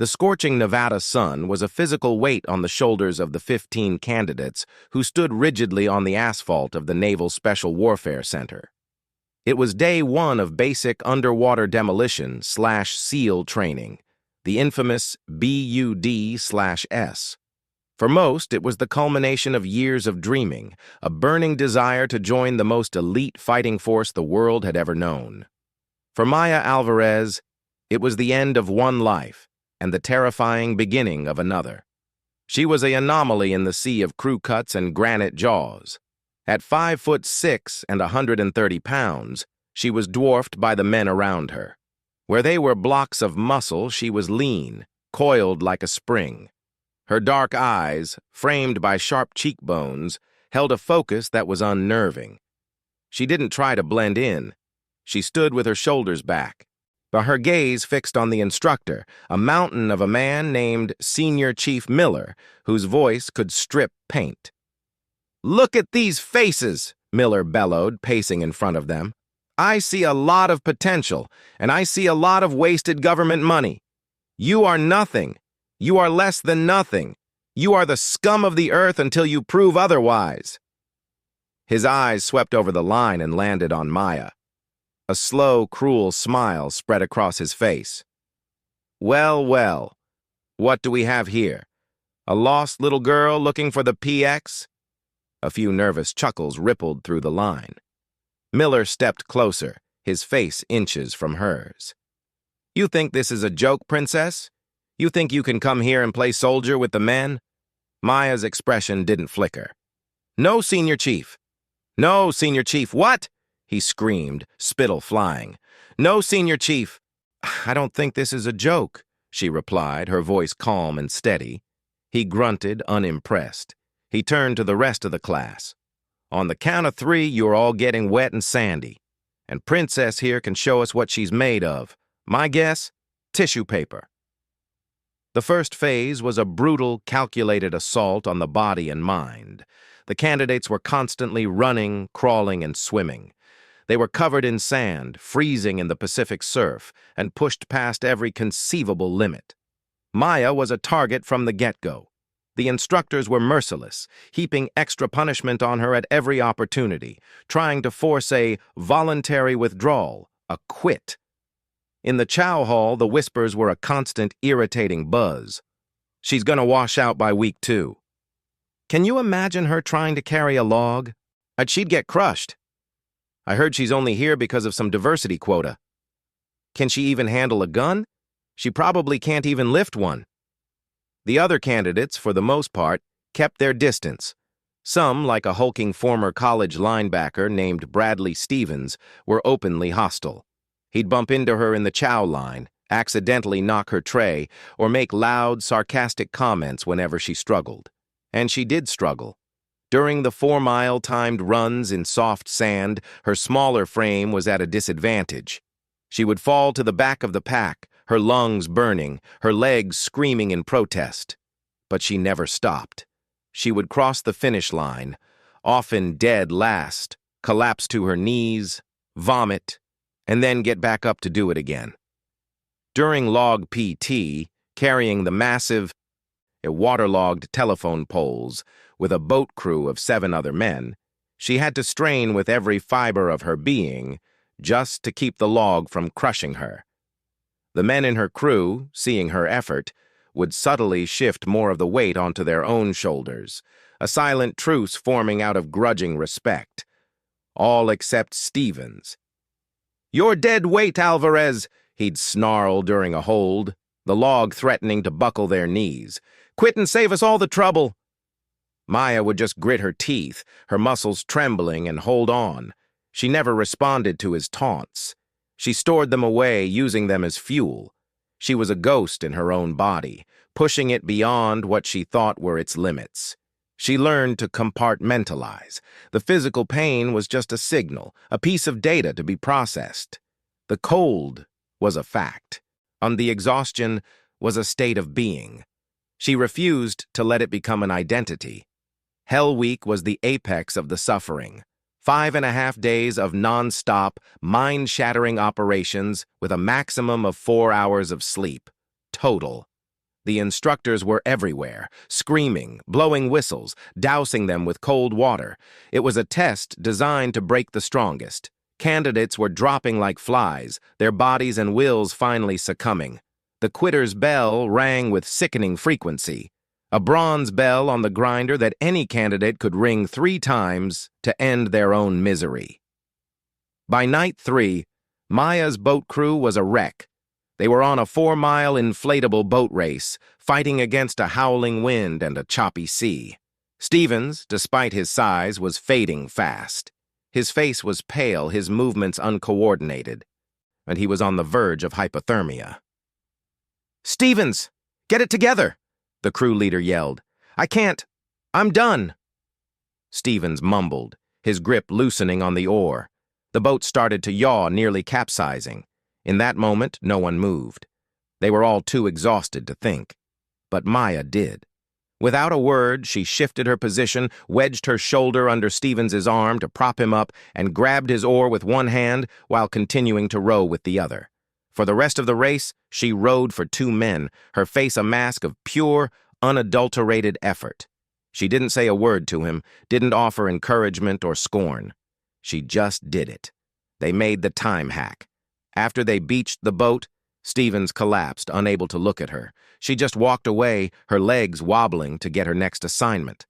The scorching Nevada sun was a physical weight on the shoulders of the 15 candidates who stood rigidly on the asphalt of the Naval Special Warfare Center. It was day one of basic underwater demolition/SEAL training, the infamous BUD/S. For most, it was the culmination of years of dreaming, a burning desire to join the most elite fighting force the world had ever known. For Maya Alvarez, it was the end of one life and the terrifying beginning of another. She was an anomaly in the sea of crew cuts and granite jaws. At 5'6" and 130 pounds, she was dwarfed by the men around her. Where they were blocks of muscle, she was lean, coiled like a spring. Her dark eyes, framed by sharp cheekbones, held a focus that was unnerving. She didn't try to blend in. She stood with her shoulders back, but her gaze fixed on the instructor, a mountain of a man named Senior Chief Miller, whose voice could strip paint. "Look at these faces," Miller bellowed, pacing in front of them. "I see a lot of potential, and I see a lot of wasted government money. You are nothing. You are less than nothing. You are the scum of the earth until you prove otherwise." His eyes swept over the line and landed on Maya. A slow, cruel smile spread across his face. "Well, well, what do we have here? A lost little girl looking for the PX?" A few nervous chuckles rippled through the line. Miller stepped closer, his face inches from hers. "You think this is a joke, Princess? You think you can come here and play soldier with the men?" Maya's expression didn't flicker. "No, Senior Chief. No, Senior Chief. What?" he screamed, spittle flying. "No, Senior Chief." "I don't think this is a joke," she replied, her voice calm and steady. He grunted, unimpressed. He turned to the rest of the class. "On the count of 3, you're all getting wet and sandy. And Princess here can show us what she's made of. My guess? Tissue paper." The first phase was a brutal, calculated assault on the body and mind. The candidates were constantly running, crawling, and swimming. They were covered in sand, freezing in the Pacific surf, and pushed past every conceivable limit. Maya was a target from the get-go. The instructors were merciless, heaping extra punishment on her at every opportunity, trying to force a voluntary withdrawal, a quit. In the chow hall, the whispers were a constant, irritating buzz. "She's gonna wash out by week 2. Can you imagine her trying to carry a log? She'd get crushed. I heard she's only here because of some diversity quota. Can she even handle a gun? She probably can't even lift one." The other candidates, for the most part, kept their distance. Some, like a hulking former college linebacker named Bradley Stevens, were openly hostile. He'd bump into her in the chow line, accidentally knock her tray, or make loud, sarcastic comments whenever she struggled. And she did struggle. During the 4-mile timed runs in soft sand, her smaller frame was at a disadvantage. She would fall to the back of the pack, her lungs burning, her legs screaming in protest. But she never stopped. She would cross the finish line, often dead last, collapse to her knees, vomit, and then get back up to do it again. During log PT, carrying the massive, waterlogged telephone poles with a boat crew of 7 other men, she had to strain with every fiber of her being just to keep the log from crushing her. The men in her crew, seeing her effort, would subtly shift more of the weight onto their own shoulders, a silent truce forming out of grudging respect. All except Stevens. "You're dead weight, Alvarez," he'd snarl during a hold, the log threatening to buckle their knees. "Quit and save us all the trouble." Maya would just grit her teeth, her muscles trembling, and hold on. She never responded to his taunts. She stored them away, using them as fuel. She was a ghost in her own body, pushing it beyond what she thought were its limits. She learned to compartmentalize. The physical pain was just a signal, a piece of data to be processed. The cold was a fact, and the exhaustion was a state of being. She refused to let it become an identity. Hell Week was the apex of the suffering. 5.5 days of non-stop, mind-shattering operations with a maximum of 4 hours of sleep. Total. The instructors were everywhere, screaming, blowing whistles, dousing them with cold water. It was a test designed to break the strongest. Candidates were dropping like flies, their bodies and wills finally succumbing. The quitter's bell rang with sickening frequency, a bronze bell on the grinder that any candidate could ring 3 times to end their own misery. By night 3, Maya's boat crew was a wreck. They were on a 4-mile inflatable boat race, fighting against a howling wind and a choppy sea. Stevens, despite his size, was fading fast. His face was pale, his movements uncoordinated, and he was on the verge of hypothermia. "Stevens, get it together!" the crew leader yelled. "I can't. I'm done." Stevens mumbled, his grip loosening on the oar. The boat started to yaw, nearly capsizing. In that moment, no one moved. They were all too exhausted to think. But Maya did. Without a word, she shifted her position, wedged her shoulder under Stevens's arm to prop him up, and grabbed his oar with one hand while continuing to row with the other. For the rest of the race, she rowed for 2 men, her face a mask of pure, unadulterated effort. She didn't say a word to him, didn't offer encouragement or scorn. She just did it. They made the time hack. After they beached the boat, Stevens collapsed, unable to look at her. She just walked away, her legs wobbling to get her next assignment.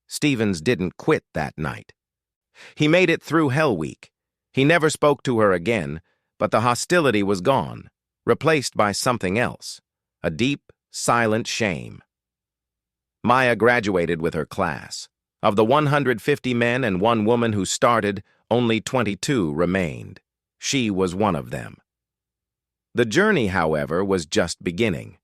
Stevens didn't quit that night. He made it through Hell Week. He never spoke to her again, but the hostility was gone, replaced by something else, a deep, silent shame. Maya graduated with her class. Of the 150 men and 1 woman who started, only 22 remained. She was one of them. The journey, however, was just beginning.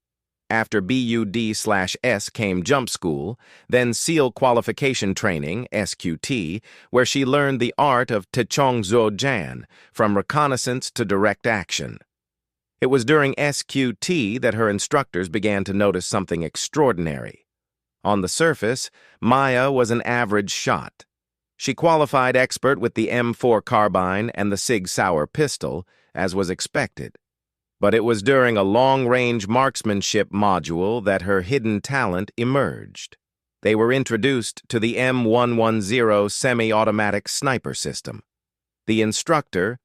After BUD/S came jump school, then SEAL qualification training, SQT, where she learned the art of Tchongzhuojian, from reconnaissance to direct action. It was during SQT that her instructors began to notice something extraordinary. On the surface, Maya was an average shot. She qualified expert with the M4 carbine and the Sig Sauer pistol, as was expected. But it was during a long-range marksmanship module that her hidden talent emerged. They were introduced to the M110 semi-automatic sniper system. The instructor,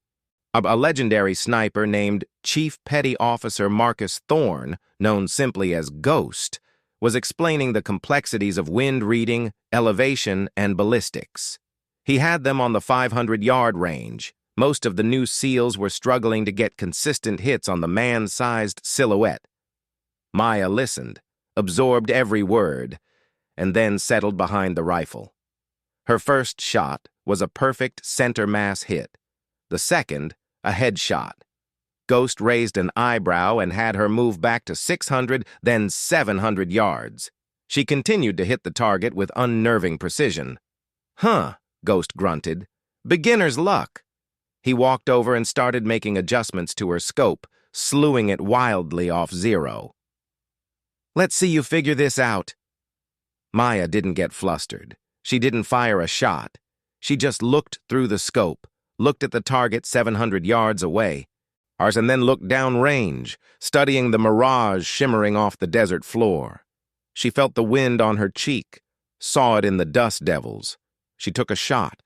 a legendary sniper named Chief Petty Officer Marcus Thorne, known simply as Ghost, was explaining the complexities of wind reading, elevation, and ballistics. He had them on the 500-yard range. Most of the new SEALs were struggling to get consistent hits on the man-sized silhouette. Maya listened, absorbed every word, and then settled behind the rifle. Her first shot was a perfect center mass hit. The second, a headshot. Ghost raised an eyebrow and had her move back to 600, then 700 yards. She continued to hit the target with unnerving precision. "Huh," Ghost grunted. "Beginner's luck." He walked over and started making adjustments to her scope, slewing it wildly off 0. "Let's see you figure this out." Maya didn't get flustered. She didn't fire a shot. She just looked through the scope, looked at the target 700 yards away, and then looked downrange, studying the mirage shimmering off the desert floor. She felt the wind on her cheek, saw it in the dust devils. She took a shot.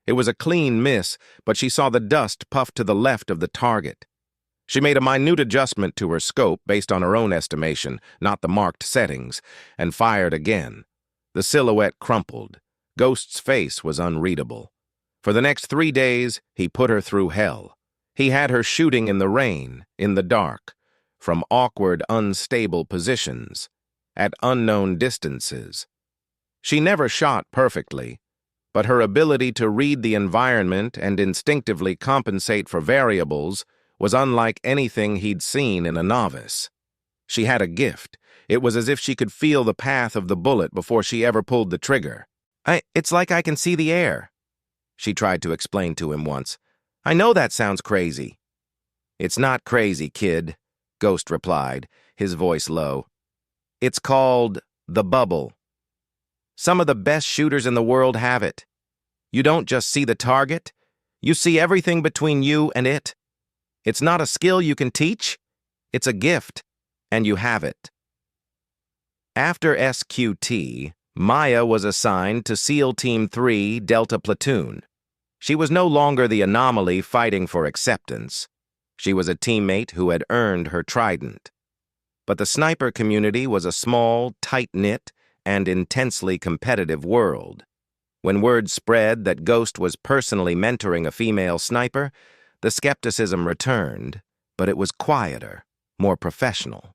It was a clean miss, but she saw the dust puff to the left of the target. She made a minute adjustment to her scope based on her own estimation, not the marked settings, and fired again. The silhouette crumpled. Ghost's face was unreadable. For the next 3 days, he put her through hell. He had her shooting in the rain, in the dark, from awkward, unstable positions, at unknown distances. She never shot perfectly, but her ability to read the environment and instinctively compensate for variables was unlike anything he'd seen in a novice. She had a gift. It was as if she could feel the path of the bullet before she ever pulled the trigger. It's like I can see the air," she tried to explain to him once. "I know that sounds crazy." "It's not crazy, kid," Ghost replied, his voice low. "It's called the bubble. Some of the best shooters in the world have it. You don't just see the target, you see everything between you and it. It's not a skill you can teach, it's a gift, and you have it." After SQT, Maya was assigned to SEAL Team 3 Delta Platoon. She was no longer the anomaly fighting for acceptance. She was a teammate who had earned her trident. But the sniper community was a small, tight-knit, and intensely competitive world. When word spread that Ghost was personally mentoring a female sniper, the skepticism returned, but it was quieter, more professional.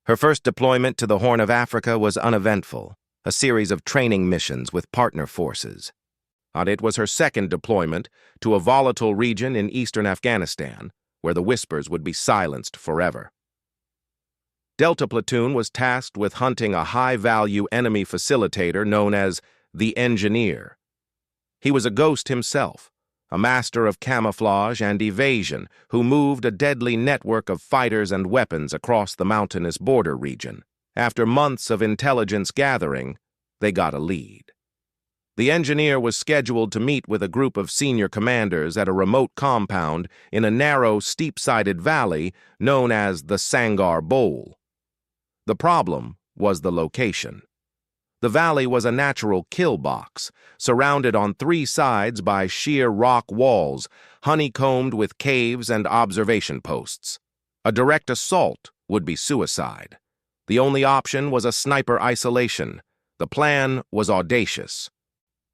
Her first deployment to the Horn of Africa was uneventful, a series of training missions with partner forces. It was her second deployment to a volatile region in eastern Afghanistan, where the whispers would be silenced forever. Delta Platoon was tasked with hunting a high-value enemy facilitator known as the Engineer. He was a ghost himself, a master of camouflage and evasion who moved a deadly network of fighters and weapons across the mountainous border region. After months of intelligence gathering, they got a lead. The Engineer was scheduled to meet with a group of senior commanders at a remote compound in a narrow, steep-sided valley known as the Sangar Bowl. The problem was the location. The valley was a natural kill box, surrounded on three sides by sheer rock walls, honeycombed with caves and observation posts. A direct assault would be suicide. The only option was a sniper isolation. The plan was audacious.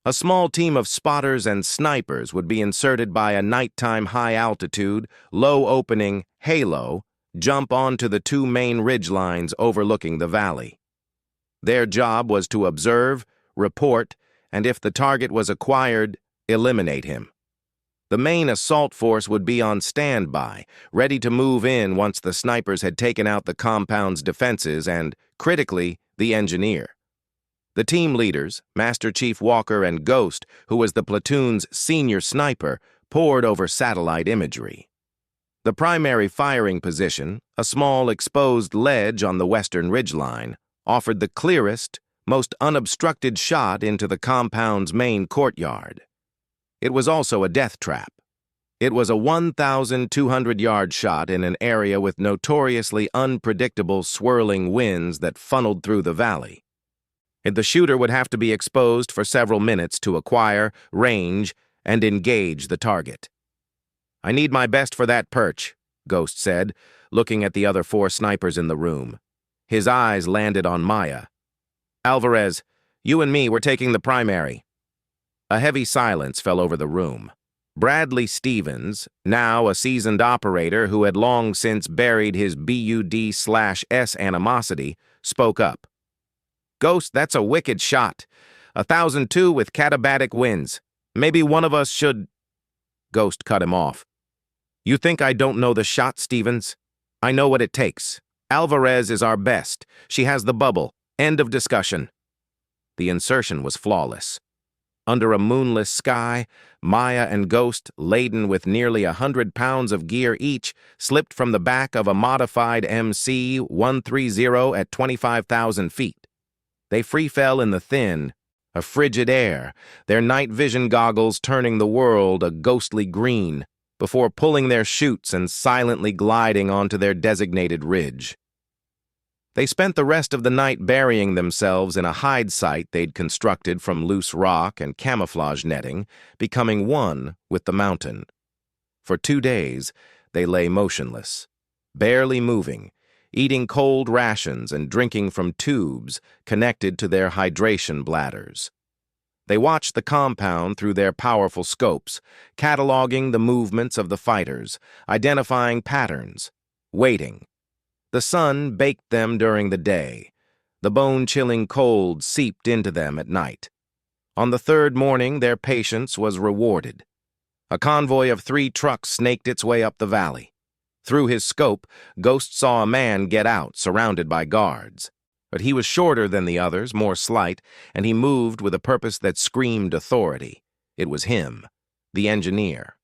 A small team of spotters and snipers would be inserted by a nighttime high-altitude, low-opening halo, jump onto the two main ridgelines overlooking the valley. Their job was to observe, report, and if the target was acquired, eliminate him. The main assault force would be on standby, ready to move in once the snipers had taken out the compound's defenses and, critically, the Engineer. The team leaders, Master Chief Walker and Ghost, who was the platoon's senior sniper, pored over satellite imagery. The primary firing position, a small exposed ledge on the western ridgeline, offered the clearest, most unobstructed shot into the compound's main courtyard. It was also a death trap. It was a 1,200-yard shot in an area with notoriously unpredictable swirling winds that funneled through the valley. The shooter would have to be exposed for several minutes to acquire, range, and engage the target. "I need my best for that perch," Ghost said, looking at the other four snipers in the room. His eyes landed on Maya. "Alvarez, you and me were taking the primary." A heavy silence fell over the room. Bradley Stevens, now a seasoned operator who had long since buried his BUD/S animosity, spoke up. "Ghost, that's a wicked shot. 1,002 with katabatic winds. Maybe one of us should—" Ghost cut him off. "You think I don't know the shot, Stevens? I know what it takes. Alvarez is our best. She has the bubble. End of discussion." The insertion was flawless. Under a moonless sky, Maya and Ghost, laden with nearly 100 pounds of gear each, slipped from the back of a modified MC-130 at 25,000 feet. They free-fell in the thin, a frigid air, their night vision goggles turning the world a ghostly green, before pulling their chutes and silently gliding onto their designated ridge. They spent the rest of the night burying themselves in a hide site they'd constructed from loose rock and camouflage netting, becoming one with the mountain. For 2 days, they lay motionless, barely moving, eating cold rations and drinking from tubes connected to their hydration bladders. They watched the compound through their powerful scopes, cataloging the movements of the fighters, identifying patterns, waiting. The sun baked them during the day. The bone-chilling cold seeped into them at night. On the third morning, their patience was rewarded. A convoy of 3 trucks snaked its way up the valley. Through his scope, Ghost saw a man get out, surrounded by guards. But he was shorter than the others, more slight, and he moved with a purpose that screamed authority. It was him, the Engineer.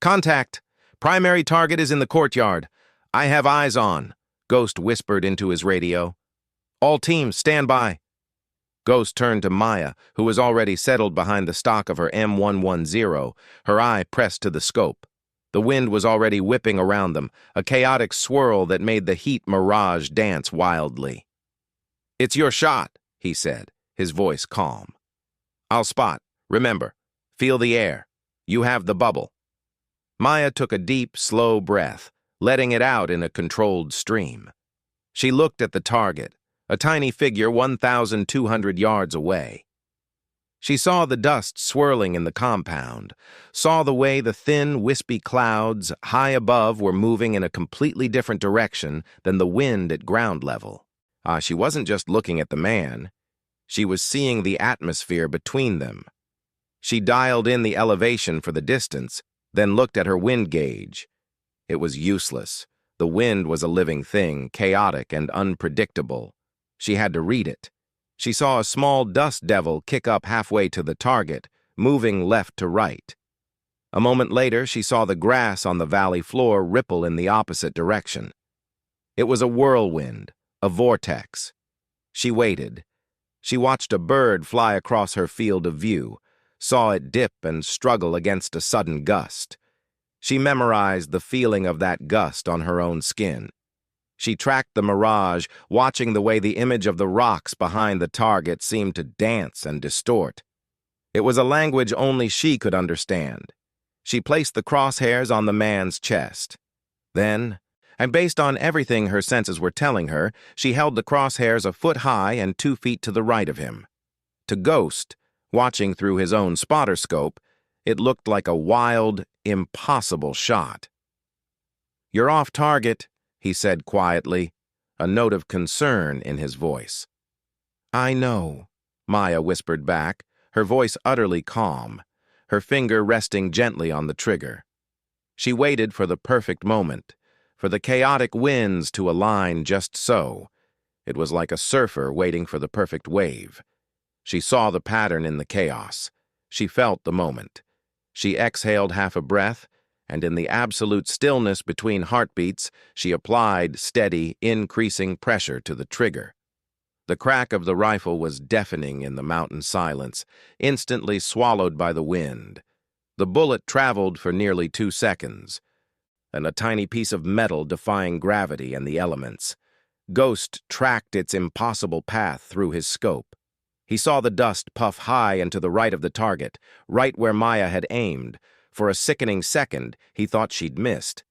"Contact! Primary target is in the courtyard. I have eyes on," Ghost whispered into his radio. "All teams, stand by." Ghost turned to Maya, who was already settled behind the stock of her M110, her eye pressed to the scope. The wind was already whipping around them, a chaotic swirl that made the heat mirage dance wildly. "It's your shot," he said, his voice calm. "I'll spot. Remember, feel the air. You have the bubble." Maya took a deep, slow breath, letting it out in a controlled stream. She looked at the target, a tiny figure 1,200 yards away. She saw the dust swirling in the compound, saw the way the thin, wispy clouds high above were moving in a completely different direction than the wind at ground level. She wasn't just looking at the man. She was seeing the atmosphere between them. She dialed in the elevation for the distance, then looked at her wind gauge. It was useless. The wind was a living thing, chaotic and unpredictable. She had to read it. She saw a small dust devil kick up halfway to the target, moving left to right. A moment later, she saw the grass on the valley floor ripple in the opposite direction. It was a whirlwind, a vortex. She waited. She watched a bird fly across her field of view, saw it dip and struggle against a sudden gust. She memorized the feeling of that gust on her own skin. She tracked the mirage, watching the way the image of the rocks behind the target seemed to dance and distort. It was a language only she could understand. She placed the crosshairs on the man's chest. Then, and based on everything her senses were telling her, she held the crosshairs a foot high and 2 feet to the right of him. To Ghost, watching through his own spotter scope, it looked like a wild, impossible shot. "You're off target," he said quietly, a note of concern in his voice. "I know," Maya whispered back, her voice utterly calm, her finger resting gently on the trigger. She waited for the perfect moment, for the chaotic winds to align just so. It was like a surfer waiting for the perfect wave. She saw the pattern in the chaos. She felt the moment. She exhaled half a breath, and in the absolute stillness between heartbeats, she applied steady, increasing pressure to the trigger. The crack of the rifle was deafening in the mountain silence, instantly swallowed by the wind. The bullet traveled for nearly 2 seconds, and a tiny piece of metal defying gravity and the elements. Ghost tracked its impossible path through his scope. He saw the dust puff high and to the right of the target, right where Maya had aimed. For a sickening second, he thought she'd missed.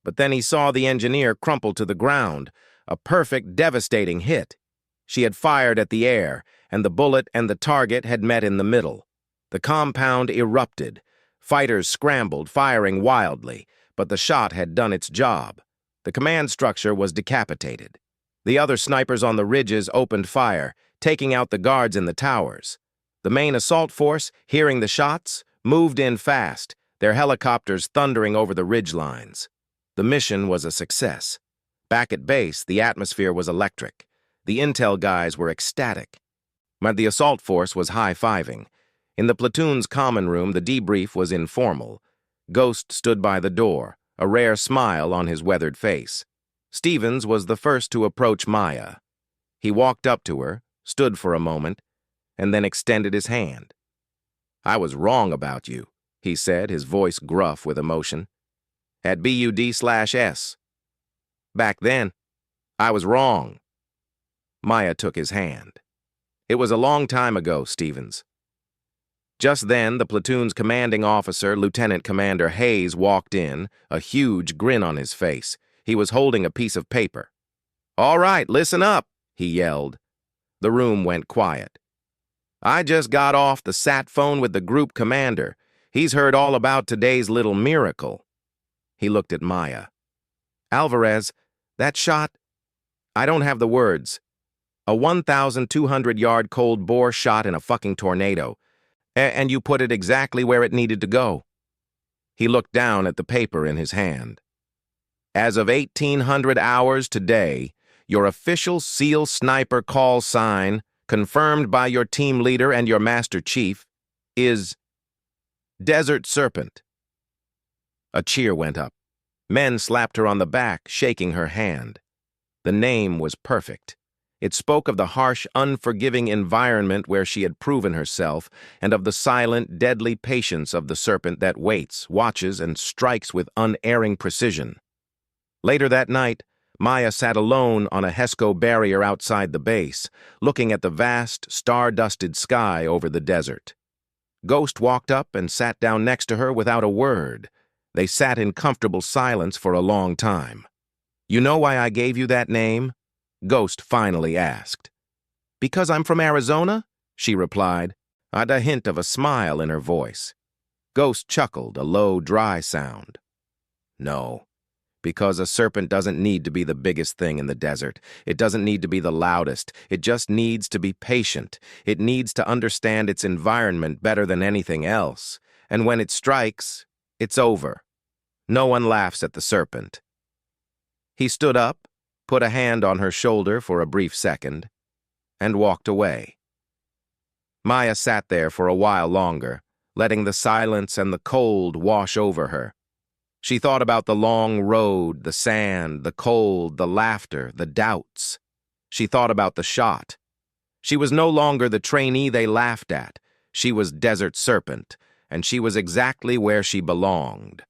But then he saw the engineer crumple to the ground, a perfect, devastating hit. She had fired at the air, and the bullet and the target had met in the middle. The compound erupted. Fighters scrambled, firing wildly, but the shot had done its job. The command structure was decapitated. The other snipers on the ridges opened fire, taking out the guards in the towers. The main assault force, hearing the shots, moved in fast, their helicopters thundering over the ridge lines. The mission was a success. Back at base, the atmosphere was electric. The intel guys were ecstatic. But the assault force was high-fiving. In the platoon's common room, the debrief was informal. Ghost stood by the door, a rare smile on his weathered face. Stevens was the first to approach Maya. He walked up to her, stood for a moment, and then extended his hand. "I was wrong about you," he said, his voice gruff with emotion. "At BUD/S. Back then, I was wrong." Maya took his hand. "It was a long time ago, Stevens." Just then, the platoon's commanding officer, Lieutenant Commander Hayes, walked in, a huge grin on his face. He was holding a piece of paper. "All right, listen up," he yelled. The room went quiet. "I just got off the sat phone with the group commander. He's heard all about today's little miracle." He looked at Maya. "Alvarez, that shot, I don't have the words. A 1,200-yard cold bore shot in a fucking tornado. And you put it exactly where it needed to go." He looked down at the paper in his hand. "As of 1800 hours today, your official SEAL sniper call sign, confirmed by your team leader and your master chief, is Desert Serpent." A cheer went up. Men slapped her on the back, shaking her hand. The name was perfect. It spoke of the harsh, unforgiving environment where she had proven herself, and of the silent, deadly patience of the serpent that waits, watches, and strikes with unerring precision. Later that night, Maya sat alone on a Hesco barrier outside the base, looking at the vast, star-dusted sky over the desert. Ghost walked up and sat down next to her without a word. They sat in comfortable silence for a long time. "You know why I gave you that name?" Ghost finally asked. "Because I'm from Arizona?" she replied, with a hint of a smile in her voice. Ghost chuckled, a low, dry sound. "No. Because a serpent doesn't need to be the biggest thing in the desert. It doesn't need to be the loudest. It just needs to be patient. It needs to understand its environment better than anything else. And when it strikes, it's over. No one laughs at the serpent." He stood up, put a hand on her shoulder for a brief second, and walked away. Maya sat there for a while longer, letting the silence and the cold wash over her. She thought about the long road, the sand, the cold, the laughter, the doubts. She thought about the shot. She was no longer the trainee they laughed at. She was Desert Serpent, and she was exactly where she belonged.